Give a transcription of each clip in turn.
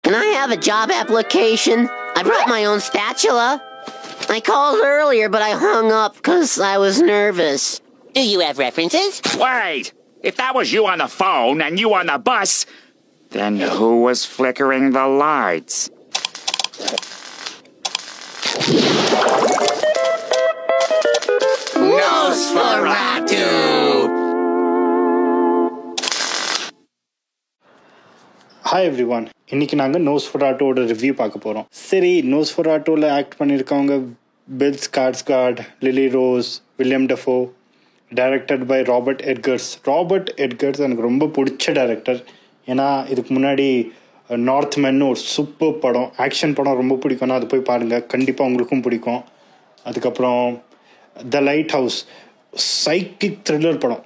Can I have a job application? I brought my own spatula. I called earlier, but I hung up because I was nervous. Do you have references? Wait! If that was you on the phone and you on the bus, then who was flickering the lights? Nosferatu! Hi everyone. இன்னைக்கு நாங்கள் நோஸ்ஃபெராட்டோட review பார்க்க போகிறோம். சரி, நோஸ்ஃபெராட்டோவில் act பண்ணியிருக்கவங்க Bill Skarsgard, Lily Rose, Willem Dafoe, directed by Robert Eggers. Robert Eggers எனக்கு ரொம்ப பிடிச்ச டைரக்டர். ஏன்னா இதுக்கு முன்னாடி நார்த்மென்னு ஒரு சூப்பர் படம், ஆக்ஷன் படம் ரொம்ப பிடிக்கும்னா அது போய் பாருங்கள், கண்டிப்பாக உங்களுக்கும் பிடிக்கும். அதுக்கப்புறம் the light house, psychic thriller படம்.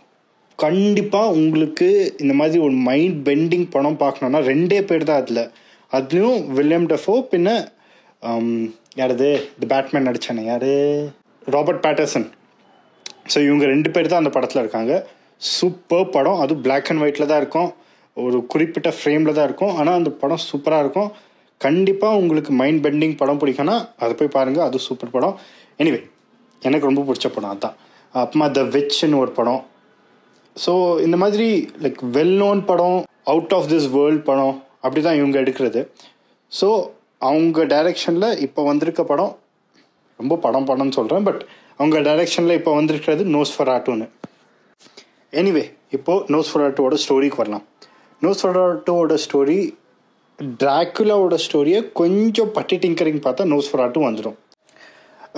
கண்டிப்பாக உங்களுக்கு இந்த மாதிரி ஒரு மைண்ட் பெண்டிங் படம் பார்க்கணுன்னா 2 பேர் தான் அதில். அதுலேயும் வில்லியம் டெஃபோ, பின்ன யாரது தி பேட்மேன் நடித்தானே, யார், ராபர்ட் பேட்டர்சன். ஸோ இவங்க 2 பேர் தான் அந்த படத்தில் இருக்காங்க. சூப்பர் படம். அதுவும் பிளாக் அண்ட் ஒயிட்டில் தான் இருக்கும், ஒரு குறிப்பிட்ட ஃப்ரேமில் தான் இருக்கும். ஆனால் அந்த படம் சூப்பராக இருக்கும். கண்டிப்பாக உங்களுக்கு மைண்ட் பெண்டிங் படம் பிடிக்கும்னா அதை போய் பாருங்கள், அது சூப்பர் படம். எனிவே எனக்கு ரொம்ப பிடிச்ச படம் அதுதான். அப்புறமா த விட்ச்னு ஒரு படம். ஸோ இந்த மாதிரி லைக் வெல் நோன் படம், அவுட் ஆஃப் திஸ் வேர்ல்ட் படம், அப்படி தான் இவங்க எடுக்கிறது. ஸோ அவங்க டைரெக்ஷனில் இப்போ வந்திருக்க படம், ரொம்ப படம்னு சொல்கிறேன், பட் அவங்க டைரெக்ஷனில் இப்போ வந்திருக்கிறது நோஸ்ஃபெராட்டுன்னு. எனிவே இப்போது நோஸ்ஃபெராட்டோட ஸ்டோரிக்கு வரலாம். நோஸ்ஃபெராட்டோட ஸ்டோரி டிராக்குலாவோட ஸ்டோரியை கொஞ்சம் பட்டி டிங்கரிங் பார்த்தா நோஸ்ஃபெராட்டு வந்துடும்.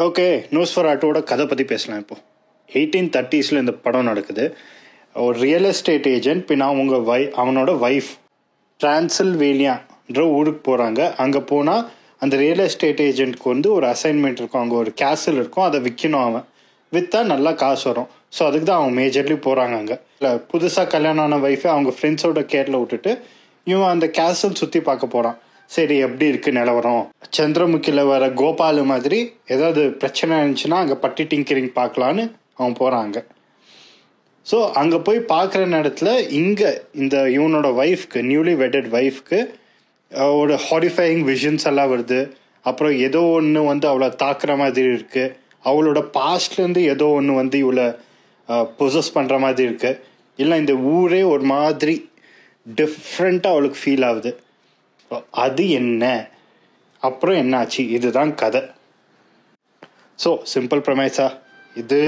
ஓகே, நோஸ்ஃபெராட்டோட கதை பற்றி பேசலாம். இப்போது 1830s இந்த படம் நடக்குது. ஒரு ரியல் எஸ்டேட் ஏஜென்ட், பின்ன அவனோட ஒய்ஃப் டிரான்சில்வேனியான்ற ஊருக்கு போகிறாங்க. அங்கே போனால் அந்த ரியல் எஸ்டேட் ஏஜென்ட்க்கு வந்து ஒரு அசைன்மெண்ட் இருக்கும். அங்கே ஒரு கேசல் இருக்கும், அதை விற்கணும். அவன் விற்றா நல்லா காசு வரும். ஸோ அதுக்கு தான் அவங்க மேஜர்லி போகிறாங்க. அங்கே இல்லை, புதுசாக கல்யாணம் ஆன ஒய்ஃபை அவங்க ஃப்ரெண்ட்ஸோட கேரில் விட்டுட்டு இவன் அந்த கேசல் சுற்றி பார்க்க போகிறான். சரி, எப்படி இருக்குது நிலவரம், சந்திரமுகியில் வர கோபாலு மாதிரி ஏதாவது பிரச்சனை இருந்துச்சுன்னா அங்கே பட்டி டிங்கரிங் பார்க்கலான்னு அவன் போகிறாங்க. ஸோ அங்கே போய் பார்க்குற நேரத்தில் இங்கே இந்த இவனோட ஒய்ஃப்க்கு, நியூலி வெட்டட் ஒய்ஃப்க்கு ஒரு ஹாரிஃபையிங் விஷன்ஸ் எல்லாம் வருது. அப்புறம் ஏதோ ஒன்று வந்து அவளை தாக்குற மாதிரி இருக்குது. அவளோட பாஸ்ட்லேருந்து ஏதோ ஒன்று வந்து இவளை பொசஸ் பண்ணுற மாதிரி இருக்குது. இல்லை இந்த ஊரே ஒரு மாதிரி டிஃப்ரெண்ட்டாக அவளுக்கு ஃபீல் ஆகுது. அது என்ன, அப்புறம் என்னாச்சு, இதுதான் கதை. ஸோ சிம்பிள் ப்ரமைஸா, இது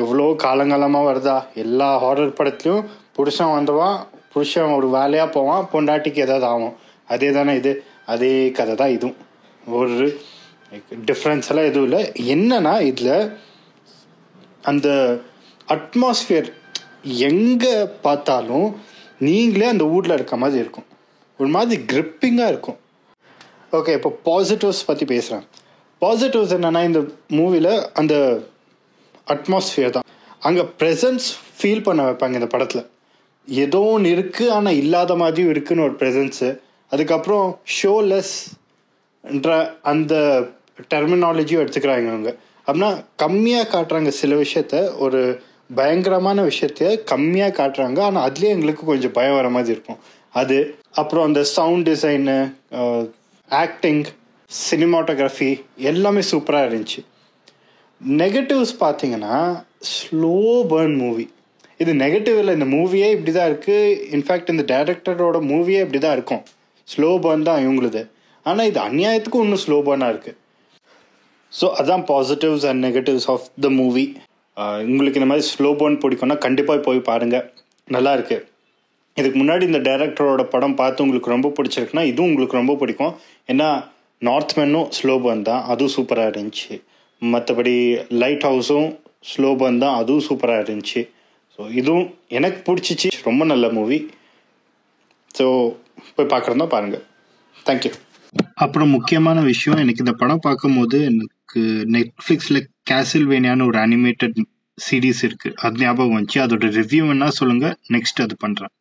எவ்வளோ காலங்காலமாக வருதா. எல்லா ஹாரர் படத்துலையும் புருஷன் ஒரு வேலையாக போவான், பொண்டாட்டிக்கு ஏதாவது ஆகும். அதே தானே இது, அதே கதை தான் இதுவும். ஒரு டிஃப்ரென்ஸ் எல்லாம் எதுவும் இல்லை. என்னன்னா இதில் அந்த அட்மாஸ்பியர் எங்கே பார்த்தாலும் நீங்களே அந்த ஊரில் இருக்க மாதிரி இருக்கும், ஒரு மாதிரி கிரிப்பிங்காக இருக்கும். ஓகே, இப்போ பாசிட்டிவ்ஸ் பற்றி பேசுகிறேன். பாசிட்டிவ்ஸ் என்னென்னா, இந்த மூவியில் அந்த அட்மாஸ்பியர் தான். அங்கே ப்ரெசன்ஸ் ஃபீல் பண்ண வைப்பாங்க இந்த படத்தில். ஏதோ ஒன்று இருக்குது ஆனால் இல்லாத மாதிரியும் இருக்குன்னு ஒரு ப்ரெசன்ஸு. அதுக்கப்புறம் ஷோலெஸ்ன்ற அந்த டெர்மினாலஜியும் எடுத்துக்கிறாங்க அவங்க. அப்படின்னா கம்மியாக காட்டுறாங்க சில விஷயத்த, ஒரு பயங்கரமான விஷயத்த கம்மியாக காட்டுறாங்க, ஆனால் அதுலேயே எங்களுக்கு கொஞ்சம் பயம் வர மாதிரி இருக்கும் அது. அப்புறம் அந்த சவுண்ட் டிசைனு, ஆக்டிங், சினிமாட்டோகிராஃபி எல்லாமே சூப்பராக இருந்துச்சு. நெகட்டிவ்ஸ் பார்த்தீங்கன்னா ஸ்லோ பர்ன் மூவி. இது நெகட்டிவ் இல்லை, இந்த மூவியே இப்படி தான் இருக்குது. இன்ஃபேக்ட் இந்த டைரக்டரோட மூவியே இப்படி தான் இருக்கும், ஸ்லோ பர்ன் தான் இவங்களுது. ஆனால் இது அநியாயத்துக்கும் இன்னும் ஸ்லோ பர்னாக இருக்குது. ஸோ அதான் positives and negatives of the movie. உங்களுக்கு இந்த மாதிரி ஸ்லோ பர்ன் பிடிக்கும்னா கண்டிப்பாக போய் பாருங்கள், நல்லா இருக்குது. இதுக்கு முன்னாடி இந்த டைரக்டரோட படம் பார்த்து உங்களுக்கு ரொம்ப பிடிச்சிருக்குன்னா இதுவும் உங்களுக்கு ரொம்ப பிடிக்கும். ஏன்னா நார்த்மென்னும் ஸ்லோ பர்ன் தான், அதுவும் சூப்பராக இருந்துச்சு. மற்றபடி லைட் ஹவுஸும் ஸ்லோ பர்ன் தான், அதுவும் சூப்பராக இருந்துச்சு. ஸோ இதுவும் எனக்கு பிடிச்சிச்சு, ரொம்ப நல்ல மூவி. ஸோ போய் பார்க்குறதா பாருங்கள். தேங்க்யூ. அப்புறம் முக்கியமான விஷயம், எனக்கு இந்த படம் பார்க்கும்போது எனக்கு நெட்ஃப்ளிக்ஸில் கேசில்வேனியான்னு ஒரு அனிமேட்டட் சீரீஸ் இருக்குது, அது ஞாபகம் வந்துச்சு. அதோட ரிவ்யூ வேணா சொல்லுங்கள், நெக்ஸ்ட் அது பண்ணுறேன்.